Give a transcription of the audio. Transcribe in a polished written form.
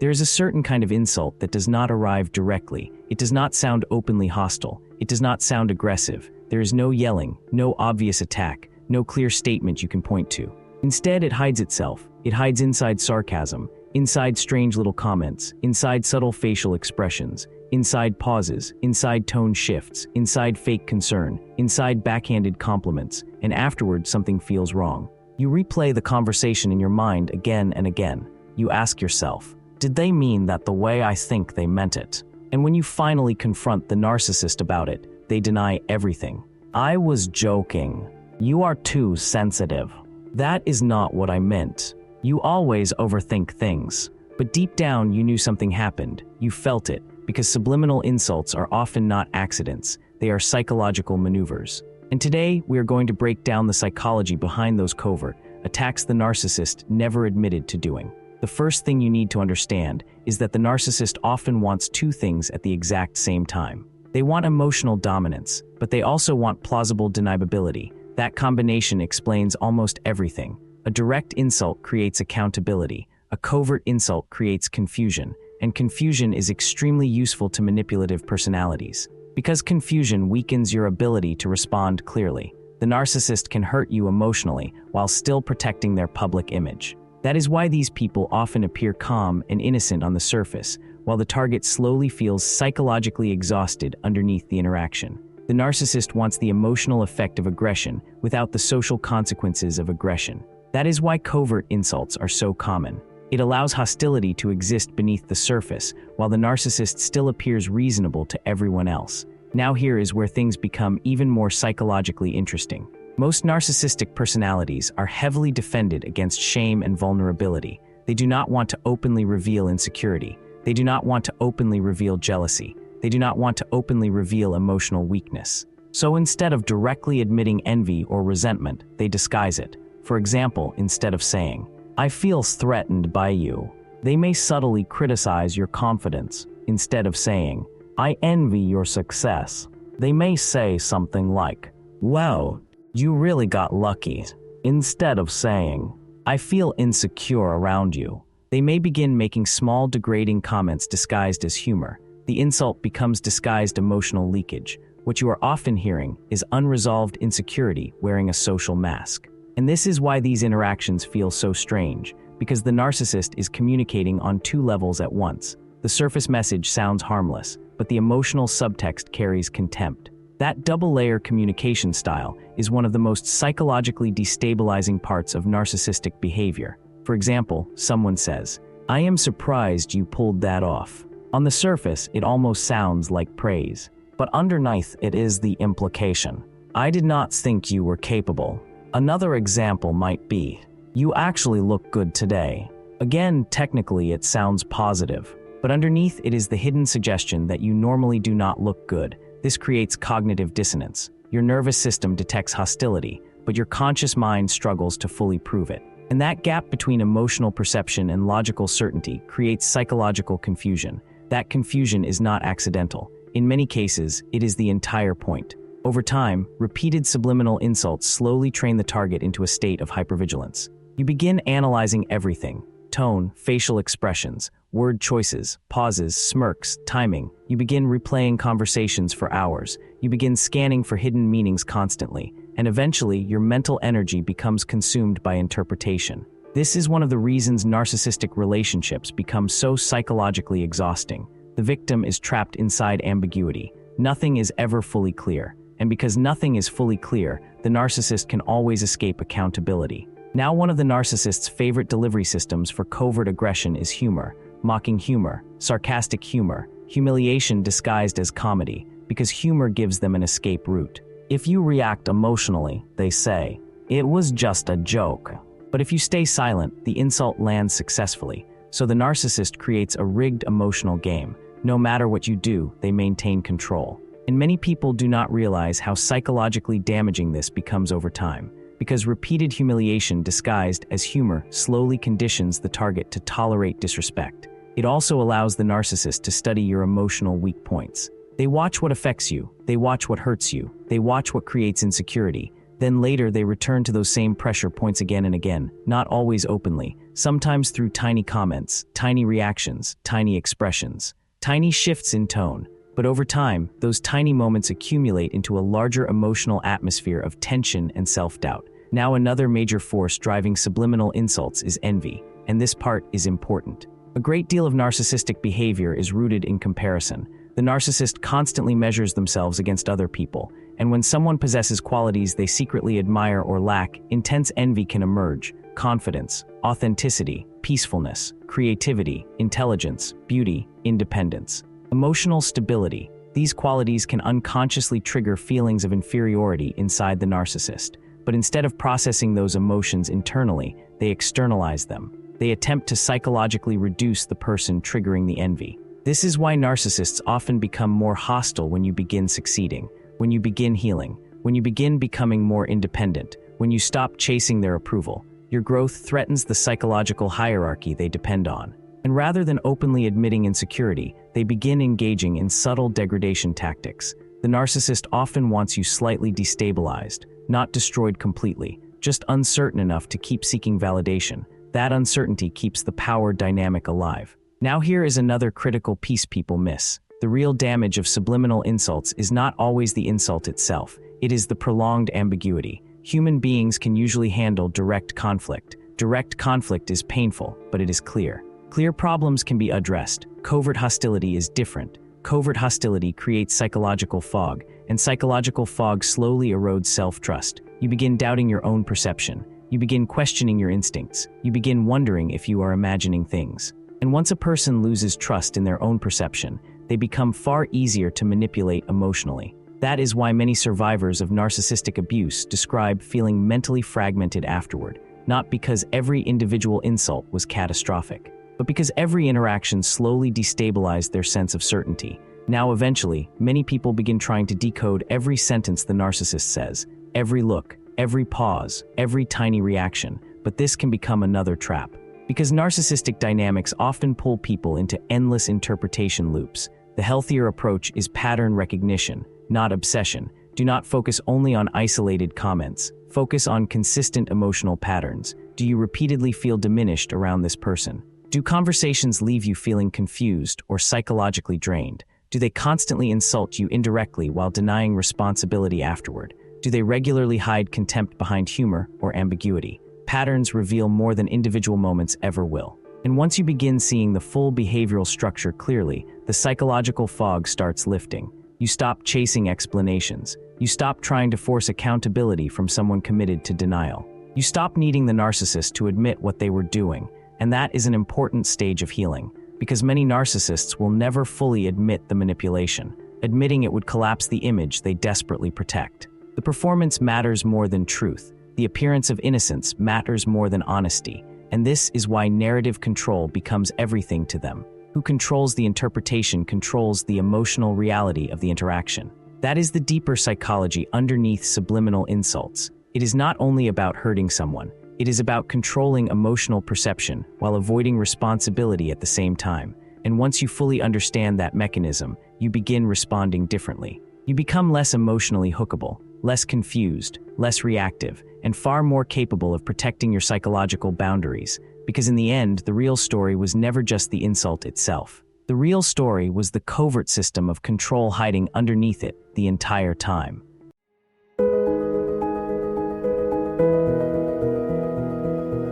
There is a certain kind of insult that does not arrive directly. It does not sound openly hostile. It does not sound aggressive. There is no yelling, no obvious attack, no clear statement you can point to. Instead, it hides itself. It hides inside sarcasm, inside strange little comments, inside subtle facial expressions, inside pauses, inside tone shifts, inside fake concern, inside backhanded compliments, and afterward something feels wrong. You replay the conversation in your mind again and again. You ask yourself, did they mean that the way I think they meant it? And when you finally confront the narcissist about it, they deny everything. I was joking. You are too sensitive. That is not what I meant. You always overthink things. But deep down, you knew something happened. You felt it, because subliminal insults are often not accidents. They are psychological maneuvers. And today, we are going to break down the psychology behind those covert attacks the narcissist never admitted to doing. The first thing you need to understand is that the narcissist often wants two things at the exact same time. They want emotional dominance, but they also want plausible deniability. That combination explains almost everything. A direct insult creates accountability. A covert insult creates confusion, and confusion is extremely useful to manipulative personalities. Because confusion weakens your ability to respond clearly, the narcissist can hurt you emotionally while still protecting their public image. That is why these people often appear calm and innocent on the surface, while the target slowly feels psychologically exhausted underneath the interaction. The narcissist wants the emotional effect of aggression without the social consequences of aggression. That is why covert insults are so common. It allows hostility to exist beneath the surface, while the narcissist still appears reasonable to everyone else. Now here is where things become even more psychologically interesting. Most narcissistic personalities are heavily defended against shame and vulnerability. They do not want to openly reveal insecurity. They do not want to openly reveal jealousy. They do not want to openly reveal emotional weakness. So instead of directly admitting envy or resentment, they disguise it. For example, instead of saying, I feel threatened by you, they may subtly criticize your confidence. Instead of saying, I envy your success, they may say something like, wow, you really got lucky. Instead of saying, I feel insecure around you, they may begin making small degrading comments disguised as humor. The insult becomes disguised emotional leakage. What you are often hearing is unresolved insecurity wearing a social mask. And this is why these interactions feel so strange, because the narcissist is communicating on two levels at once. The surface message sounds harmless, but the emotional subtext carries contempt. That double-layer communication style is one of the most psychologically destabilizing parts of narcissistic behavior. For example, someone says, I am surprised you pulled that off. On the surface, it almost sounds like praise, but underneath it is the implication. I did not think you were capable. Another example might be, you actually look good today. Again, technically it sounds positive, but underneath it is the hidden suggestion that you normally do not look good. This creates cognitive dissonance. Your nervous system detects hostility, but your conscious mind struggles to fully prove it. And that gap between emotional perception and logical certainty creates psychological confusion. That confusion is not accidental. In many cases, it is the entire point. Over time, repeated subliminal insults slowly train the target into a state of hypervigilance. You begin analyzing everything: tone, facial expressions, word choices, pauses, smirks, timing. You begin replaying conversations for hours. You begin scanning for hidden meanings constantly, and eventually your mental energy becomes consumed by interpretation. This is one of the reasons narcissistic relationships become so psychologically exhausting. The victim is trapped inside ambiguity. Nothing is ever fully clear. And because nothing is fully clear, the narcissist can always escape accountability. Now, one of the narcissist's favorite delivery systems for covert aggression is humor, mocking humor, sarcastic humor, humiliation disguised as comedy, because humor gives them an escape route. If you react emotionally, they say, it was just a joke. But if you stay silent, the insult lands successfully. So the narcissist creates a rigged emotional game. No matter what you do, they maintain control. And many people do not realize how psychologically damaging this becomes over time, because repeated humiliation disguised as humor slowly conditions the target to tolerate disrespect. It also allows the narcissist to study your emotional weak points. They watch what affects you, they watch what hurts you, they watch what creates insecurity, Then later they return to those same pressure points again and again, not always openly, sometimes through tiny comments, tiny reactions, tiny expressions, tiny shifts in tone. But over time, those tiny moments accumulate into a larger emotional atmosphere of tension and self-doubt. Now another major force driving subliminal insults is envy, and this part is important. A great deal of narcissistic behavior is rooted in comparison. The narcissist constantly measures themselves against other people, and when someone possesses qualities they secretly admire or lack, intense envy can emerge. Confidence, authenticity, peacefulness, creativity, intelligence, beauty, independence, emotional stability. These qualities can unconsciously trigger feelings of inferiority inside the narcissist. But instead of processing those emotions internally, they externalize them. They attempt to psychologically reduce the person triggering the envy. This is why narcissists often become more hostile when you begin succeeding, when you begin healing, when you begin becoming more independent, when you stop chasing their approval. Your growth threatens the psychological hierarchy they depend on. And rather than openly admitting insecurity, they begin engaging in subtle degradation tactics. The narcissist often wants you slightly destabilized, not destroyed completely, just uncertain enough to keep seeking validation. That uncertainty keeps the power dynamic alive. Now here is another critical piece people miss. The real damage of subliminal insults is not always the insult itself. It is the prolonged ambiguity. Human beings can usually handle direct conflict. Direct conflict is painful, but it is clear. Clear problems can be addressed. Covert hostility is different. Covert hostility creates psychological fog, and psychological fog slowly erodes self-trust. You begin doubting your own perception. You begin questioning your instincts. You begin wondering if you are imagining things. And once a person loses trust in their own perception, they become far easier to manipulate emotionally. That is why many survivors of narcissistic abuse describe feeling mentally fragmented afterward, not because every individual insult was catastrophic, but because every interaction slowly destabilized their sense of certainty. Now eventually, many people begin trying to decode every sentence the narcissist says, every look, every pause, every tiny reaction, but this can become another trap. Because narcissistic dynamics often pull people into endless interpretation loops. The healthier approach is pattern recognition, not obsession. Do not focus only on isolated comments. Focus on consistent emotional patterns. Do you repeatedly feel diminished around this person? Do conversations leave you feeling confused or psychologically drained? Do they constantly insult you indirectly while denying responsibility afterward? Do they regularly hide contempt behind humor or ambiguity? Patterns reveal more than individual moments ever will. And once you begin seeing the full behavioral structure clearly, the psychological fog starts lifting. You stop chasing explanations. You stop trying to force accountability from someone committed to denial. You stop needing the narcissist to admit what they were doing. And that is an important stage of healing, because many narcissists will never fully admit the manipulation. Admitting it would collapse the image they desperately protect. The performance matters more than truth. The appearance of innocence matters more than honesty. And this is why narrative control becomes everything to them. Who controls the interpretation controls the emotional reality of the interaction. That is the deeper psychology underneath subliminal insults. It is not only about hurting someone. It is about controlling emotional perception while avoiding responsibility at the same time. And once you fully understand that mechanism, you begin responding differently. You become less emotionally hookable, less confused, less reactive, and far more capable of protecting your psychological boundaries. Because in the end, the real story was never just the insult itself. The real story was the covert system of control hiding underneath it the entire time.